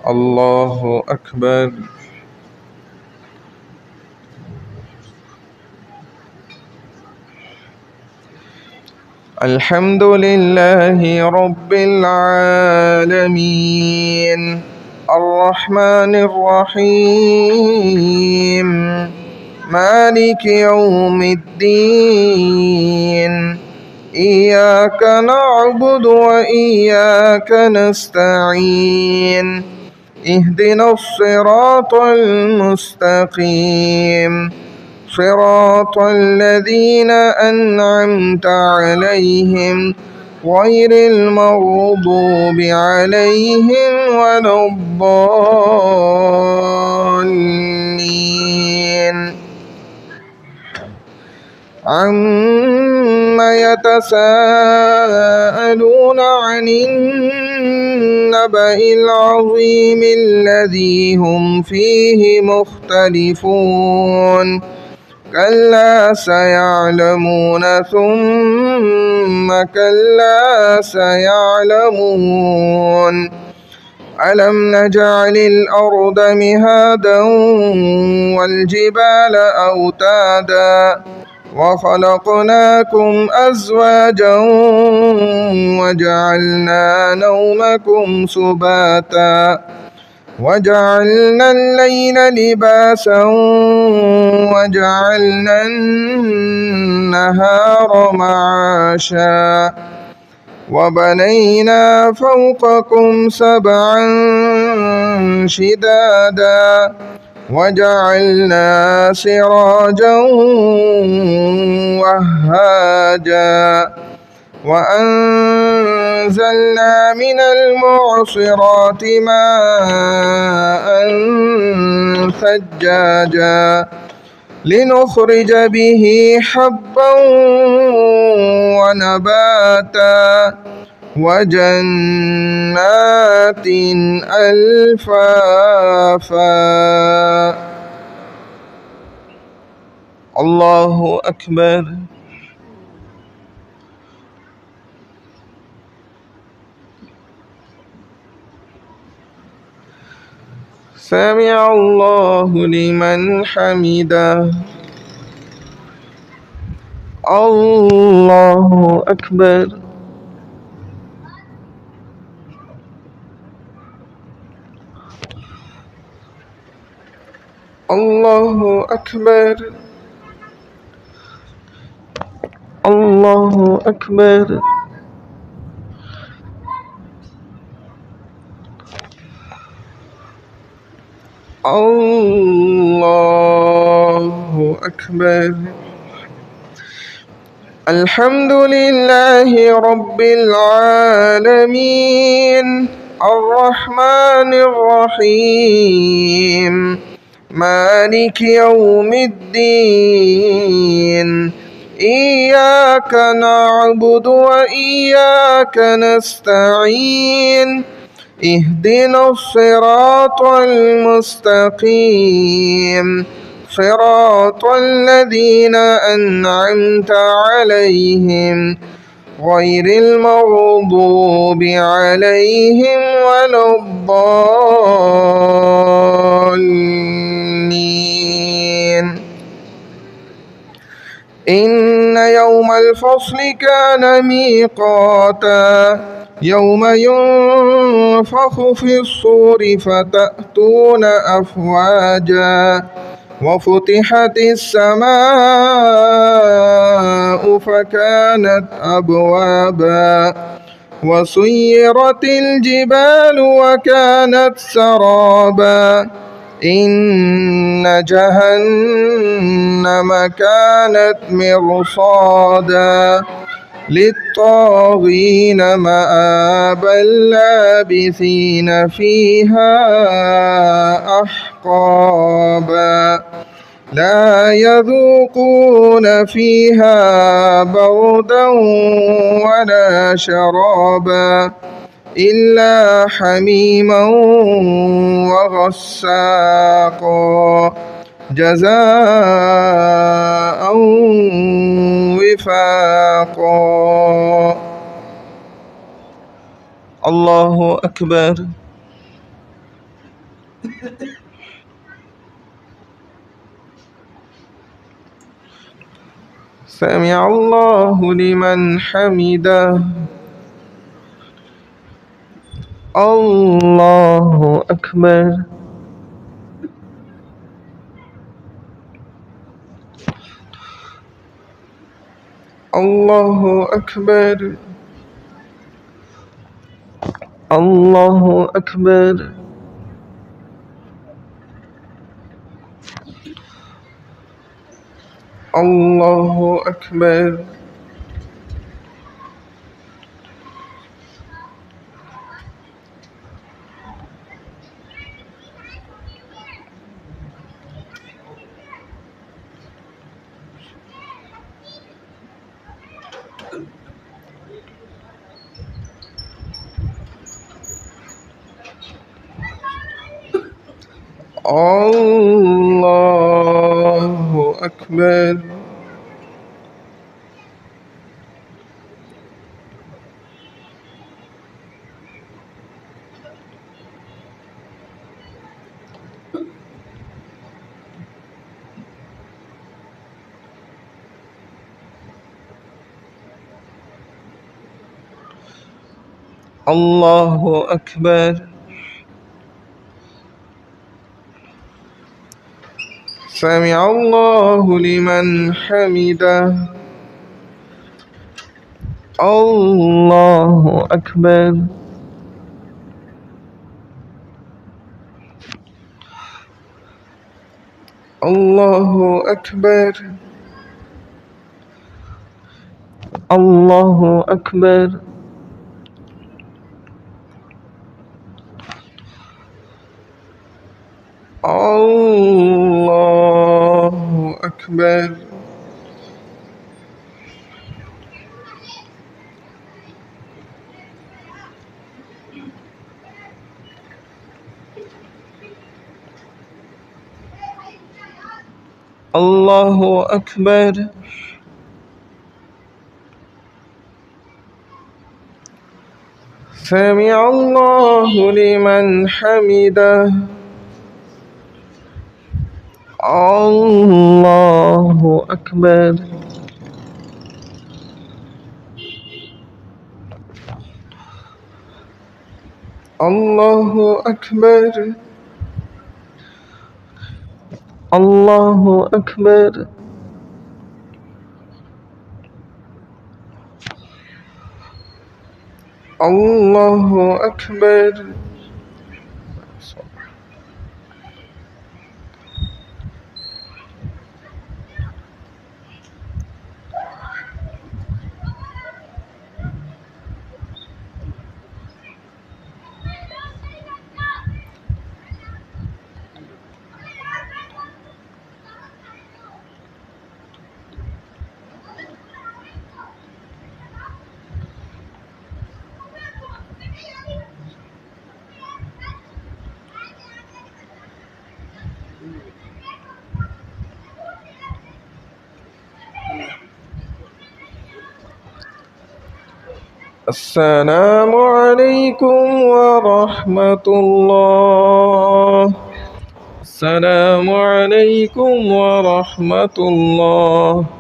الله أكبر. الحمد لله رب العالمين الرحمن الرحيم مالك يوم الدين إياك نعبد وإياك نستعين اهدنا الصراط المستقيم صراط الذين أنعمت عليهم غير المغضوب عليهم ولا الضالين. عما يتساءلون عن النبأ العظيم الذي هم فيه مختلفون كلا سيعلمون ثم كلا سيعلمون ألم نجعل الأرض مهادا والجبال أوتادا وخلقناكم أزواجا وجعلنا نومكم سباتا وجعلنا الليل لباسا وجعلنا النهار معاشا وبنينا فوقكم سبعا شدادا وجعلنا سراجا وهاجا وأنزلنا من المعصرات ماء ثجاجا لنخرج به حبا ونباتا وجنات ألفافا. الله أكبر. سمع الله لمن حمده. الله أكبر. الله أكبر. الله أكبر. الله أكبر. الحمد لله رب العالمين الرحمن الرحيم مالك يوم الدين إياك نعبد وإياك نستعين اهدنا الصراط المستقيم صراط الذين أنعمت عليهم غير المغضوب عليهم ولا الضالين. إن يوم الفصل كان ميقاتا يوم ينفخ في الصور فتأتون أفواجا وفتحت السماء فكانت أبوابا وسيرت الجبال وكانت سرابا إن جهنم كانت مرصادا للطاغين مآبا لابثين فيها أحقابا لا يذوقون فيها بردا ولا شرابا إلا حميما وغساقا جزاء وفاقا. الله أكبر. سمع الله لمن حمده. الله أكبر. الله أكبر. الله أكبر. الله أكبر. الله أكبر. الله أكبر. سمع الله لمن حمده. الله أكبر. الله أكبر. الله أكبر. الله أكبر. الله أكبر. سمع الله لمن حمده. الله أكبر. الله أكبر. الله أكبر. الله أكبر. السلام عليكم ورحمة الله. السلام عليكم ورحمة الله.